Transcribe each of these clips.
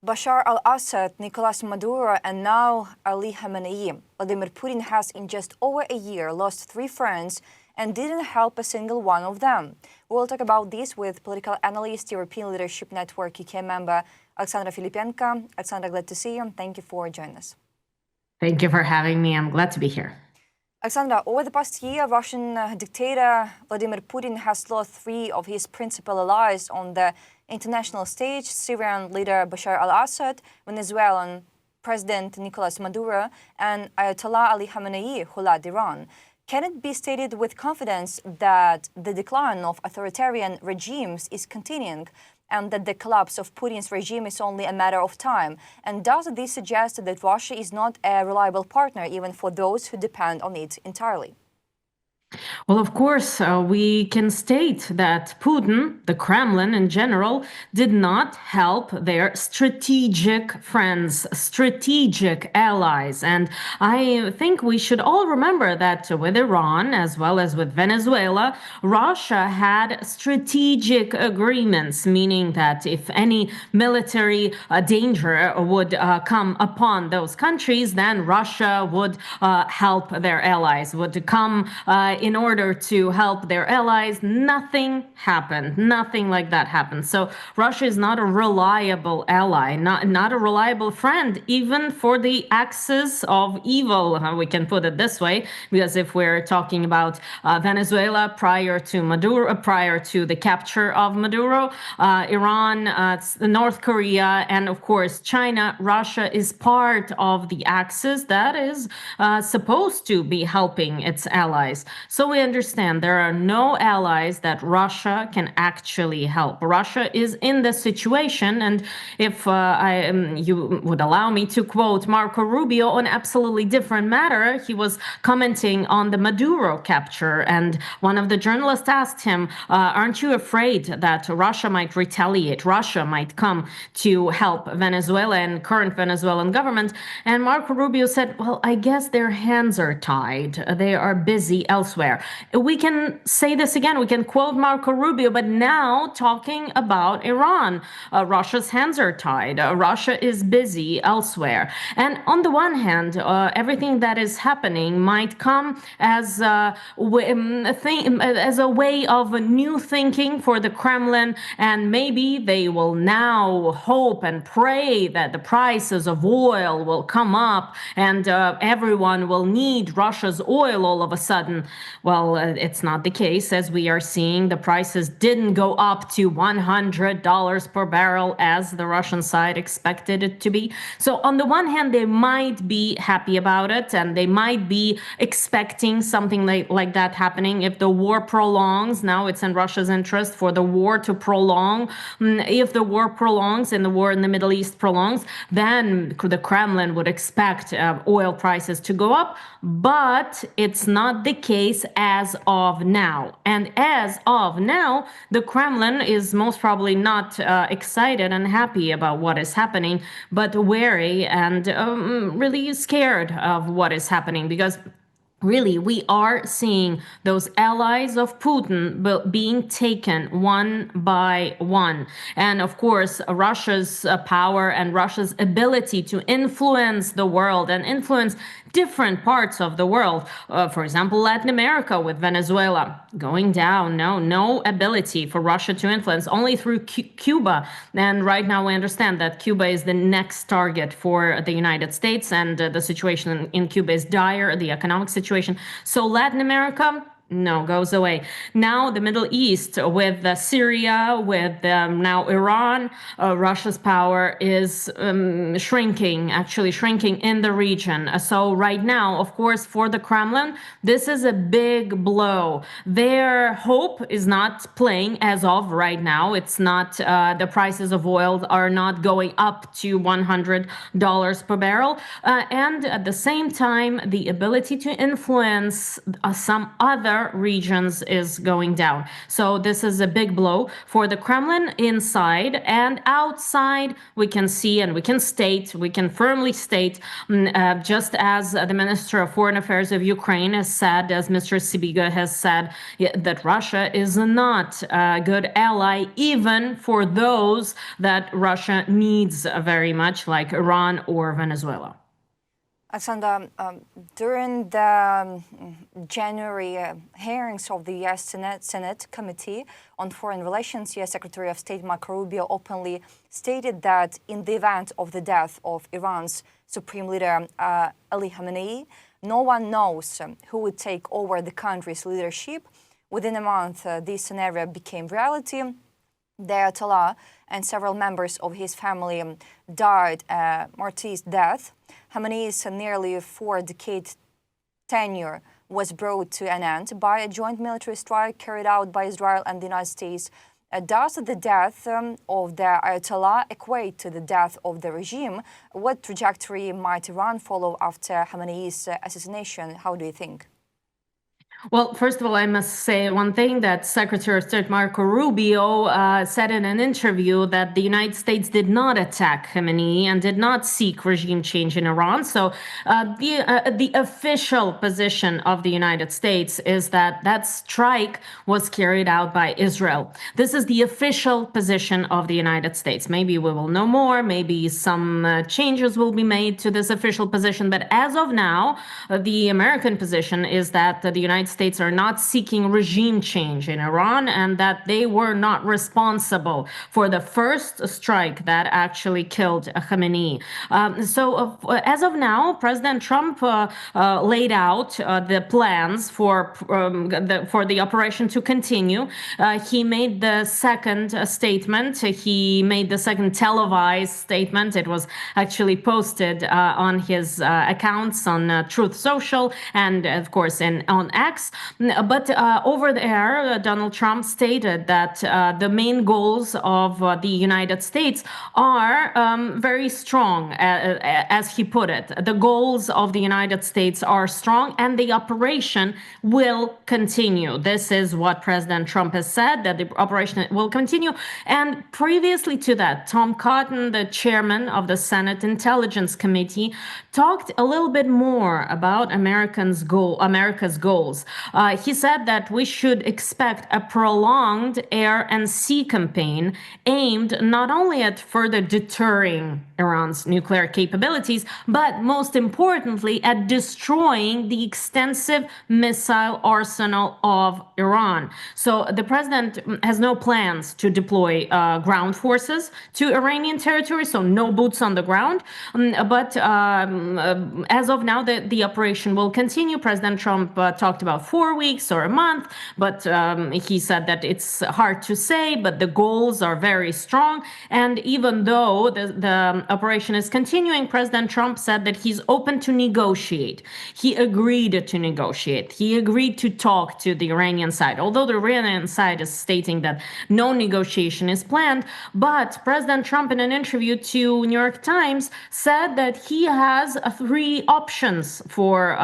Bashar al-Assad, Nicolás Maduro, and now Ali Khamenei. Vladimir Putin has in just over a year lost 3 friends and didn't help a single one of them. We'll talk about this with political analyst, European Leadership Network UK member Alexandra Filippenko. Alexandra, glad to see you. Thank you for joining us. Thank you for having me. I'm glad to be here. Alexandra, over the past year, Russian dictator Vladimir Putin has lost 3 of his principal allies on the international stage: Syrian leader Bashar al-Assad, Venezuelan President Nicolás Maduro, and Ayatollah Ali Khamenei, who led Iran. Can it be stated with confidence that the decline of authoritarian regimes is continuing and that the collapse of Putin's regime is only a matter of time? And does this suggest that Russia is not a reliable partner even for those who depend on it entirely? Well, of course, we can state that Putin, the Kremlin in general, did not help their strategic friends, strategic allies. And I think we should all remember that with Iran, as well as with Venezuela, Russia had strategic agreements, meaning that if any military danger would come upon those countries, then Russia would help their allies, would come in order to help their allies. Nothing happened. Nothing like that happened. So Russia is not a reliable ally, not a reliable friend, even for the axis of evil. We can put it this way, because if we're talking about Venezuela prior to Maduro, prior to the capture of Maduro, Iran, North Korea, and of course China, Russia is part of the axis that is supposed to be helping its allies. So we understand there are no allies that Russia can actually help. Russia is in this situation, and if you would allow me to quote Marco Rubio on absolutely different matter, he was commenting on the Maduro capture, and one of the journalists asked him, aren't you afraid that Russia might retaliate? Russia might come to help Venezuela and current Venezuelan government? And Marco Rubio said, well, I guess their hands are tied. They are busy elsewhere. We can say this again. We can quote Marco Rubio, but now talking about Iran. Russia's hands are tied. Russia is busy elsewhere. And on the one hand, everything that is happening might come as a way of new thinking for the Kremlin, and maybe they will now hope and pray that the prices of oil will come up and everyone will need Russia's oil all of a sudden. Well, it's not the case, as we are seeing. The prices didn't go up to $100 per barrel as the Russian side expected it to be. So on the one hand, they might be happy about it, and they might be expecting something like that happening if the war prolongs. Now it's in Russia's interest for the war to prolong. If the war prolongs and the war in the Middle East prolongs, then the Kremlin would expect oil prices to go up. But it's not the case as of now. And as of now, the Kremlin is most probably not excited and happy about what is happening, but wary and really scared of what is happening, because really, we are seeing those allies of Putin being taken one by one. And of course, Russia's power and Russia's ability to influence the world and influence different parts of the world. For example, Latin America with Venezuela going down. No ability for Russia to influence, only through Cuba. And right now we understand that Cuba is the next target for the United States, and the situation in Cuba is dire, the economic situation. So Latin America, no, goes away. Now the Middle East with Syria, with now Iran, Russia's power is shrinking in the region. So right now, of course, for the Kremlin, this is a big blow. Their hope is not playing as of right now. It's not, the prices of oil are not going up to $100 per barrel. And at the same time, the ability to influence some other other regions is going down. So this is a big blow for the Kremlin inside, and outside we can see and we can firmly state, just as the Minister of Foreign Affairs of Ukraine has said, as Mr. Sibiga has said, that Russia is not a good ally, even for those that Russia needs very much, like Iran or Venezuela. Alexandra, during the January hearings of the U.S. Senate Committee on Foreign Relations, U.S. Secretary of State Marco Rubio openly stated that in the event of the death of Iran's Supreme Leader Ali Khamenei, no one knows who would take over the country's leadership. Within a month, this scenario became reality. The Ayatollah and several members of his family died a martyr's death. Khamenei's nearly 4-decade tenure was brought to an end by a joint military strike carried out by Israel and the United States. Does the death of the Ayatollah equate to the death of the regime? What trajectory might Iran follow after Khamenei's assassination? How do you think? Well, first of all, I must say one thing, that Secretary of State Marco Rubio said in an interview that the United States did not attack Khamenei and did not seek regime change in Iran. So the official position of the United States is that that strike was carried out by Israel. This is the official position of the United States. Maybe we will know more. Maybe some changes will be made to this official position. But as of now, the American position is that the United States are not seeking regime change in Iran, and that they were not responsible for the first strike that actually killed Khamenei. As of now, President Trump laid out the plans for the operation to continue. He made the second statement. He made the second televised statement. It was actually posted on his accounts on Truth Social and, of course, on X. But over there, Donald Trump stated that the main goals of the United States are very strong, as he put it. The goals of the United States are strong, and the operation will continue. This is what President Trump has said, that the operation will continue. And previously to that, Tom Cotton, the chairman of the Senate Intelligence Committee, talked a little bit more about America's goals. He said that we should expect a prolonged air and sea campaign aimed not only at further deterring Iran's nuclear capabilities, but most importantly, at destroying the extensive missile arsenal of Iran. So the president has no plans to deploy ground forces to Iranian territory, so no boots on the ground. But as of now, the operation will continue. President Trump talked about 4 weeks or a month, but he said that it's hard to say, but the goals are very strong. And even though the operation is continuing, President Trump said that he's open to negotiate. He agreed to negotiate. He agreed to talk to the Iranian side, although the Iranian side is stating that no negotiation is planned. But President Trump, in an interview to New York Times, said that he has 3 options for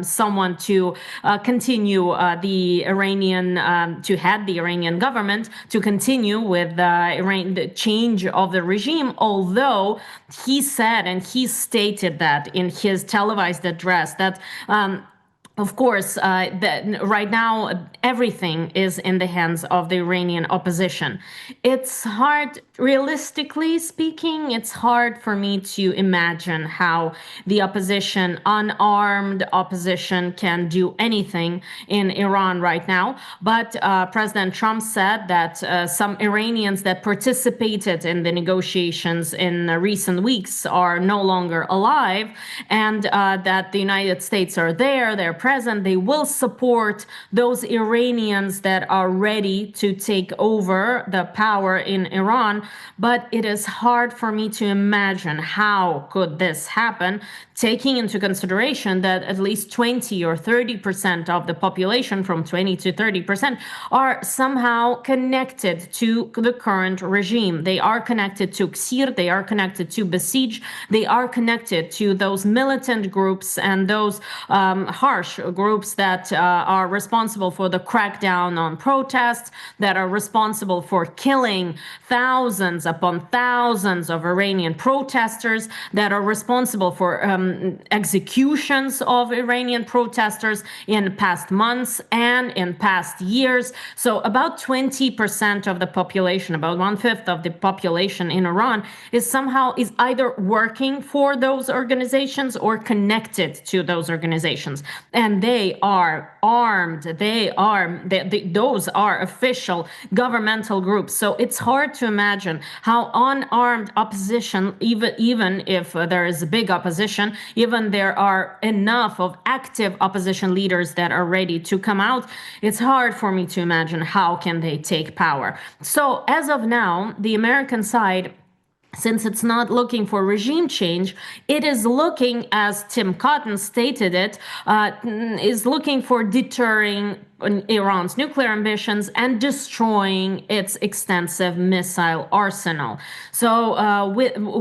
someone to continue the Iranian government, to continue with the change of the regime, although he said, and he stated that in his televised address, that of course, right now, everything is in the hands of the Iranian opposition. It's hard, realistically speaking, it's hard for me to imagine how the opposition, unarmed opposition, can do anything in Iran right now. But President Trump said that some Iranians that participated in the negotiations in recent weeks are no longer alive, and that the United States are there, they're present, they will support those Iranians that are ready to take over the power in Iran. But it is hard for me to imagine how could this happen, taking into consideration that at least 20 or 30% of the population, from 20 to 30%, are somehow connected to the current regime. They are connected to Ksir, they are connected to Basij, they are connected to those militant groups and those harsh groups that are responsible for the crackdown on protests, that are responsible for killing thousands upon thousands of Iranian protesters, that are responsible for executions of Iranian protesters in past months and in past years. So about 20% of the population, about 1/5 of the population in Iran is either working for those organizations or connected to those organizations. And they are armed. Those are official governmental groups. So it's hard to imagine how unarmed opposition, even if there is a big opposition, even there are enough of active opposition leaders that are ready to come out, it's hard for me to imagine how can they take power. So as of now, the American side, since it's not looking for regime change, it is looking, as Tim Cotton stated it, is looking for deterring Iran's nuclear ambitions and destroying its extensive missile arsenal. So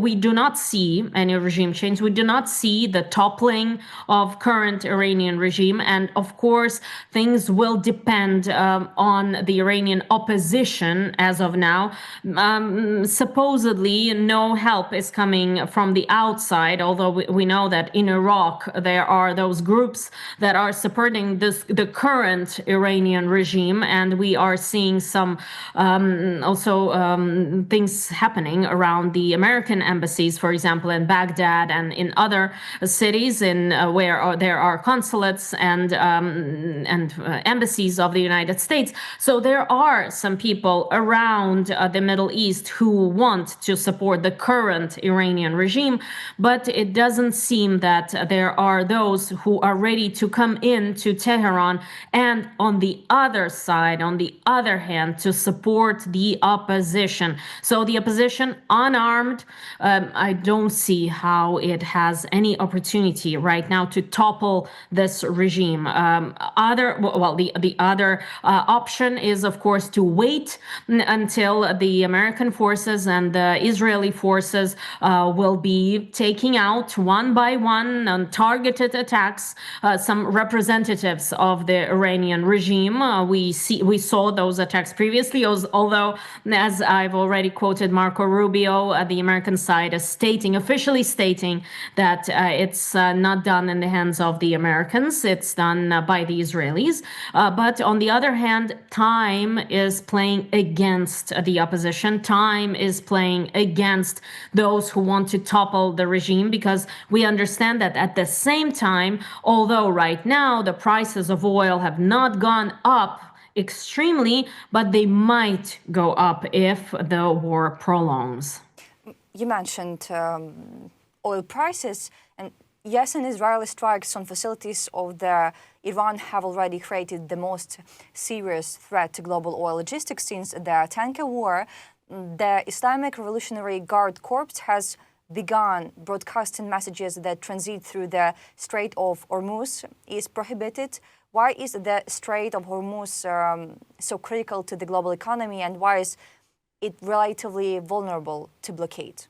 we do not see any regime change. We do not see the toppling of current Iranian regime. And of course, things will depend on the Iranian opposition as of now. Supposedly, no help is coming from the outside, although we know that in Iraq, there are those groups that are supporting the current Iranian regime, and we are seeing some things happening around the American embassies, for example, in Baghdad and in other cities where there are consulates and embassies of the United States. So there are some people around the Middle East who want to support the current Iranian regime, but it doesn't seem that there are those who are ready to come into Tehran and on the other side, on the other hand, to support the opposition. So the opposition, unarmed, I don't see how it has any opportunity right now to topple this regime. The other option is, of course, to wait until the American forces and the Israeli forces will be taking out one by one on targeted attacks some representatives of the Iranian regime. We saw those attacks previously, although, as I've already quoted Marco Rubio, the American side is officially stating that it's not done in the hands of the Americans, it's done by the Israelis. But on the other hand, time is playing against the opposition. Time is playing against those who want to topple the regime, because we understand that at the same time, although right now the prices of oil have not gone up extremely, but they might go up if the war prolongs. You mentioned oil prices, and yes, and Israeli strikes on facilities of Iran have already created the most serious threat to global oil logistics since the tanker war. The Islamic Revolutionary Guard Corps has begun broadcasting messages that transit through the Strait of Hormuz is prohibited. Why is the Strait of Hormuz so critical to the global economy, and why is it relatively vulnerable to blockade?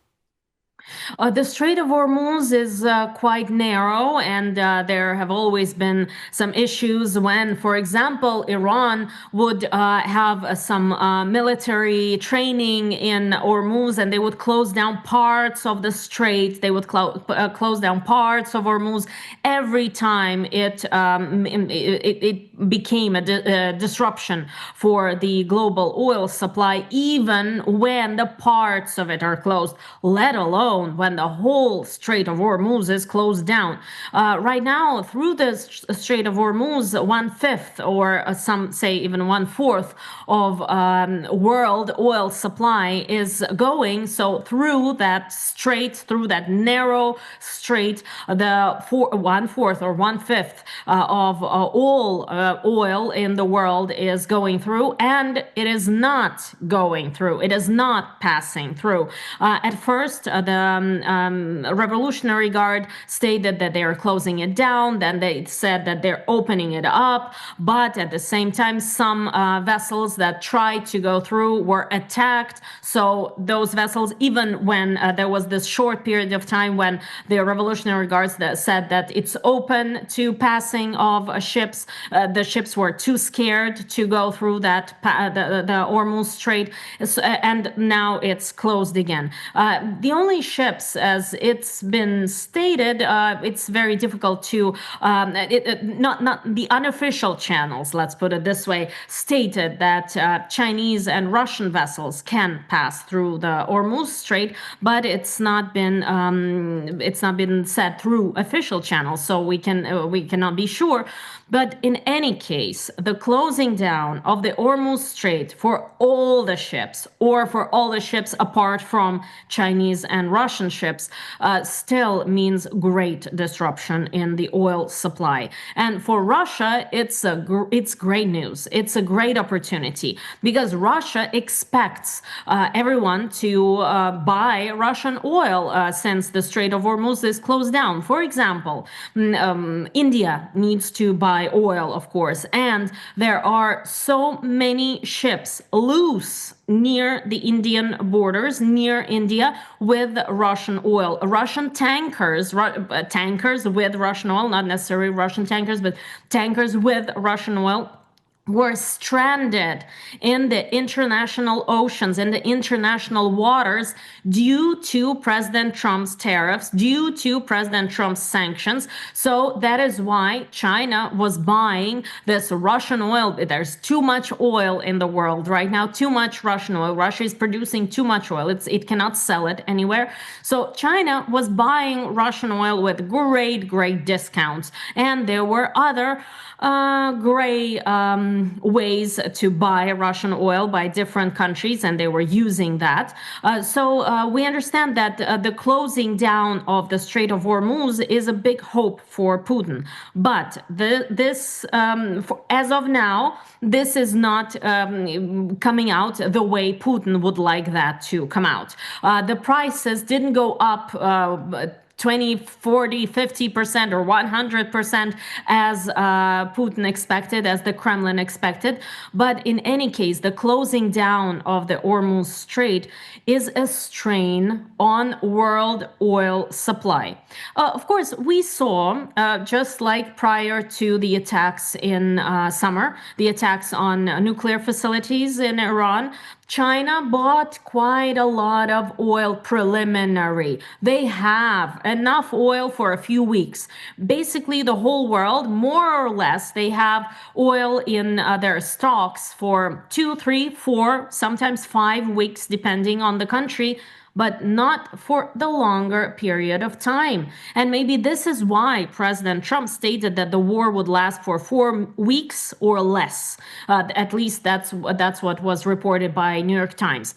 The Strait of Hormuz is quite narrow, and there have always been some issues when, for example, Iran would have some military training in Hormuz, and they would close down parts of the strait. They would close down parts of Hormuz every time it became a disruption for the global oil supply, even when the parts of it are closed, let alone when the whole Strait of Hormuz is closed down. Right now, through the Strait of Hormuz, 1/5, or some say even 1/4 of world oil supply is going. So through that strait, through that narrow strait, the 1/4 or 1/5 of all oil in the world is going through, and it is not going through. It is not passing through. At first, the Revolutionary Guard stated that they are closing it down. Then they said that they're opening it up. But at the same time, some vessels that tried to go through were attacked. So those vessels, even when there was this short period of time when the Revolutionary Guards that said that it's open to passing of ships, the ships were too scared to go through that the Hormuz Strait, and now it's closed again. The only ships, as it's been stated, it's very difficult to not the unofficial channels, let's put it this way, stated that Chinese and Russian vessels can pass through the Hormuz Strait, but it's not been said through official channels, so we cannot be sure. But in any case, the closing down of the Hormuz Strait for all the ships, or for all the ships apart from Chinese and Russian ships, still means great disruption in the oil supply. And for Russia, it's great news. It's a great opportunity because Russia expects everyone to buy Russian oil since the Strait of Hormuz is closed down. For example, India needs to buy oil, of course, and there are so many ships loose near the Indian borders, near India, with Russian oil. Russian tankers with Russian oil, not necessarily Russian tankers, but tankers with Russian oil, were stranded in the international oceans, in the international waters, due to President Trump's tariffs, due to President Trump's sanctions. So that is why China was buying this Russian oil. There's too much oil in the world right now, too much Russian oil. Russia is producing too much oil. It cannot sell it anywhere. So China was buying Russian oil with great discounts. And there were other gray ways to buy Russian oil by different countries, and they were using that. So we understand that the closing down of the Strait of Hormuz is a big hope for Putin. But as of now, this is not coming out the way Putin would like that to come out. The prices didn't go up 20, 40, 50% or 100% as Putin expected, as the Kremlin expected. But in any case, the closing down of the Hormuz Strait is a strain on world oil supply. Of course, we saw, just like prior to the attacks in summer, the attacks on nuclear facilities in Iran, China bought quite a lot of oil preliminary. They have enough oil for a few weeks. Basically, the whole world, more or less, they have oil in their stocks for 2, 3, 4, sometimes 5 weeks, depending on the country, but not for the longer period of time. And maybe this is why President Trump stated that the war would last for 4 weeks or less. At least that's what was reported by New York Times.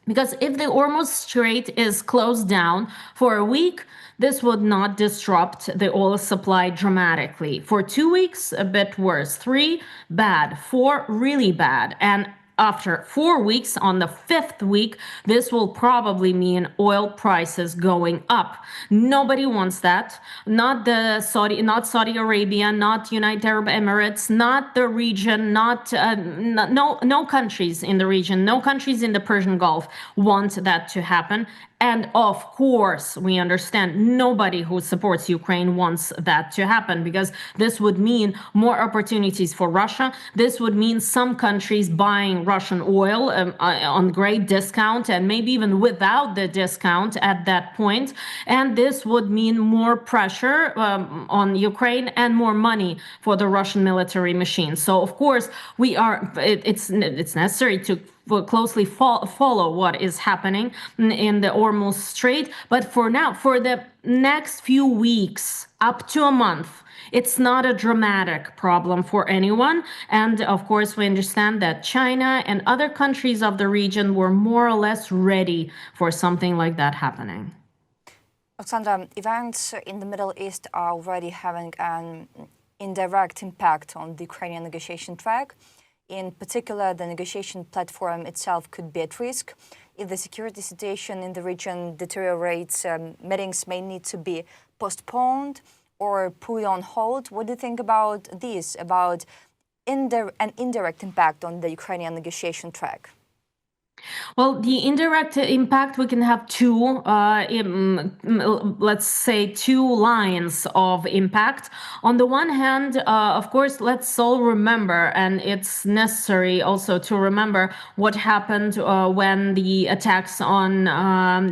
Because if the Hormuz Strait is closed down for a week, this would not disrupt the oil supply dramatically. For 2 weeks, a bit worse. 3, bad. 4, really bad. And after 4 weeks, on the 5th week, this will probably mean oil prices going up. Nobody wants that. Not Saudi Arabia, not United Arab Emirates, not the region, no countries in the region, no countries in the Persian Gulf want that to happen. And of course, we understand nobody who supports Ukraine wants that to happen, because this would mean more opportunities for Russia. This would mean some countries buying Russian oil on great discount, and maybe even without the discount at that point. And this would mean more pressure on Ukraine and more money for the Russian military machine. So of course, it's necessary to closely follow what is happening in the Hormuz Strait. But for now, for the next few weeks, up to a month, it's not a dramatic problem for anyone. And of course, we understand that China and other countries of the region were more or less ready for something like that happening. Alexandra, events in the Middle East are already having an indirect impact on the Ukrainian negotiation track. In particular, the negotiation platform itself could be at risk. if the security situation in the region deteriorates, meetings may need to be postponed or put on hold. What do you think about this, about an indirect impact on the Ukrainian negotiation track? Well, the indirect impact, we can have two, let's say, two lines of impact. On the one hand, of course, let's all remember, and it's necessary also to remember what happened when the attacks on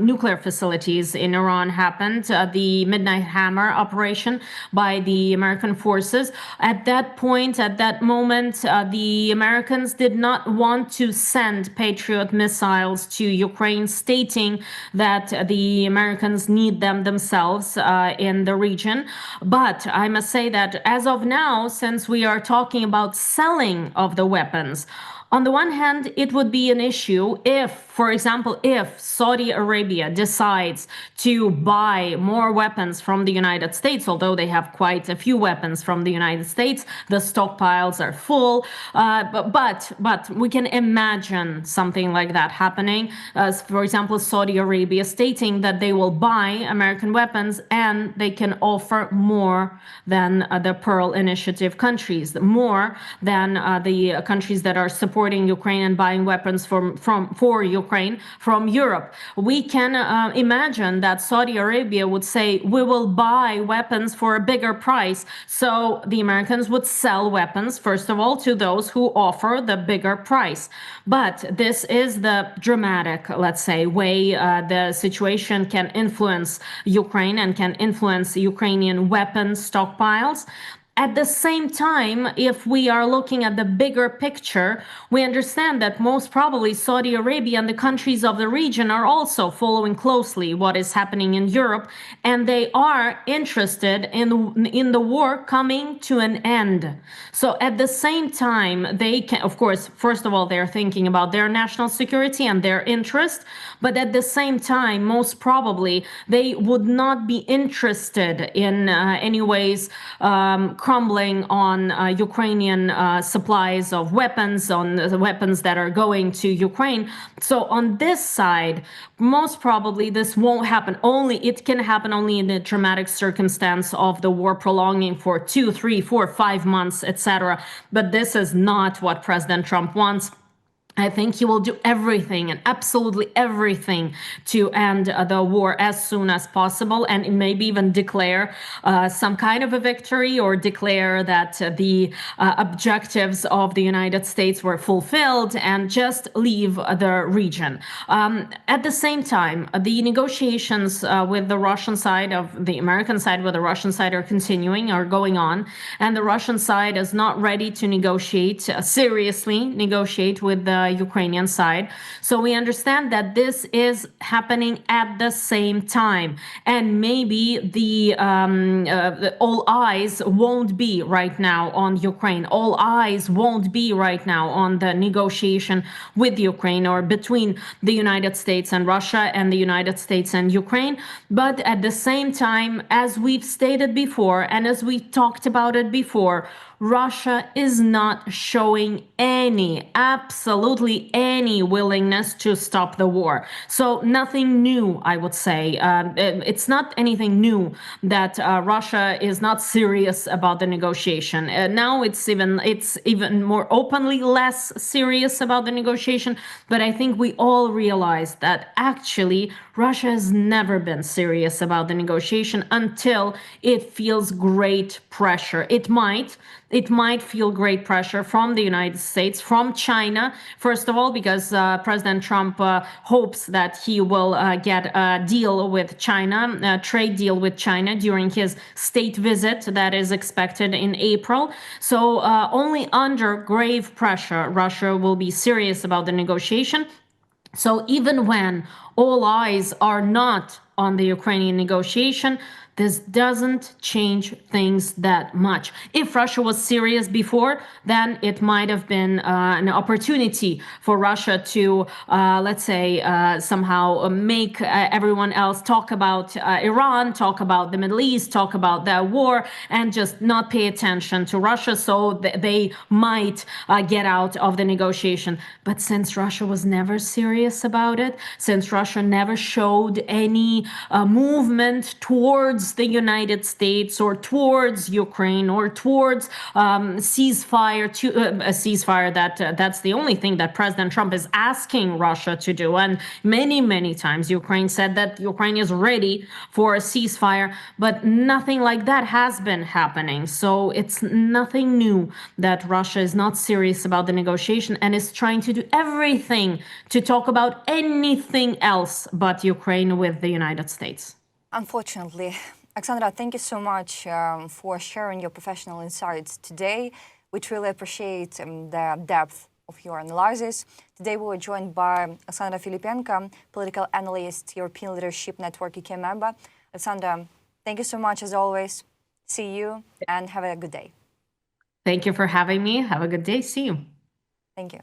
nuclear facilities in Iran happened, the Midnight Hammer operation by the American forces. At that point, at that moment, the Americans did not want to send Patriot missiles to Ukraine, stating that the Americans need them themselves in the region. But I must say that as of now, since we are talking about selling of the weapons, on the one hand, it would be an issue if, for example, if Saudi Arabia decides to buy more weapons from the United States, although they have quite a few weapons from the United States, the stockpiles are full. But we can imagine something like that happening. For example, Saudi Arabia stating that they will buy American weapons and they can offer more than the Pearl Initiative countries, more than the countries that are supporting Ukraine and buying weapons for Ukraine from Europe. We can imagine that Saudi Arabia would say, we will buy weapons for a bigger price. So the Americans would sell weapons, first of all, to those who offer the bigger price. But this is the dramatic, let's say, way the situation can influence Ukraine and can influence Ukrainian weapons stockpiles. At the same time, if we are looking at the bigger picture, we understand that most probably Saudi Arabia and the countries of the region are also following closely what is happening in Europe, and they are interested in the war coming to an end. So at the same time, they can, of course, first of all, they're thinking about their national security and their interest, but at the same time, most probably, they would not be interested in any ways crumbling on Ukrainian supplies of weapons, on the weapons that are going to Ukraine. So on this side, most probably this won't happen. It can happen only in the dramatic circumstance of the war prolonging for 2, 3, 4, 5 months, etc. But this is not what President Trump wants. I think he will do everything and absolutely everything to end the war as soon as possible, and maybe even declare some kind of a victory, or declare that the objectives of the United States were fulfilled and just leave the region. At the same time, the negotiations with the Russian side, of the American side with the Russian side, are going on, and the Russian side is not ready to negotiate, seriously negotiate with the Ukrainian side. So we understand that this is happening at the same time, and maybe the all eyes won't be right now on Ukraine. All eyes won't be right now on the negotiation with Ukraine, or between the United States and Russia and the United States and Ukraine. But at the same time, as we've stated before, and as we talked about it before, Russia is not showing absolutely any willingness to stop the war. So nothing new, I would say. It's not anything new that Russia is not serious about the negotiation. Now it's even more openly less serious about the negotiation. But I think we all realize that actually Russia has never been serious about the negotiation until it feels great pressure. It might feel great pressure from the United States, from China, first of all, because President Trump hopes that he will get a deal with China, a trade deal with China during his state visit that is expected in April. So only under grave pressure, Russia will be serious about the negotiation. So even when all eyes are not on the Ukrainian negotiation, this doesn't change things that much. If Russia was serious before, then it might have been an opportunity for Russia to, let's say, somehow make everyone else talk about Iran, talk about the Middle East, talk about the war, and just not pay attention to Russia, so they might get out of the negotiation. But since Russia was never serious about it, since Russia never showed any movement towards the United States or towards Ukraine or towards ceasefire, a ceasefire that's the only thing that President Trump is asking Russia to do. And many times Ukraine said that Ukraine is ready for a ceasefire, but nothing like that has been happening. So it's nothing new that Russia is not serious about the negotiation and is trying to do everything to talk about anything else but Ukraine with the United States. Unfortunately. Alexandra, thank you so much for sharing your professional insights today. We truly appreciate the depth of your analysis. Today we were joined by Alexandra Filippenko, political analyst, European Leadership Network UK member. Alexandra, thank you so much as always. See you and have a good day. Thank you for having me. Have a good day. See you. Thank you.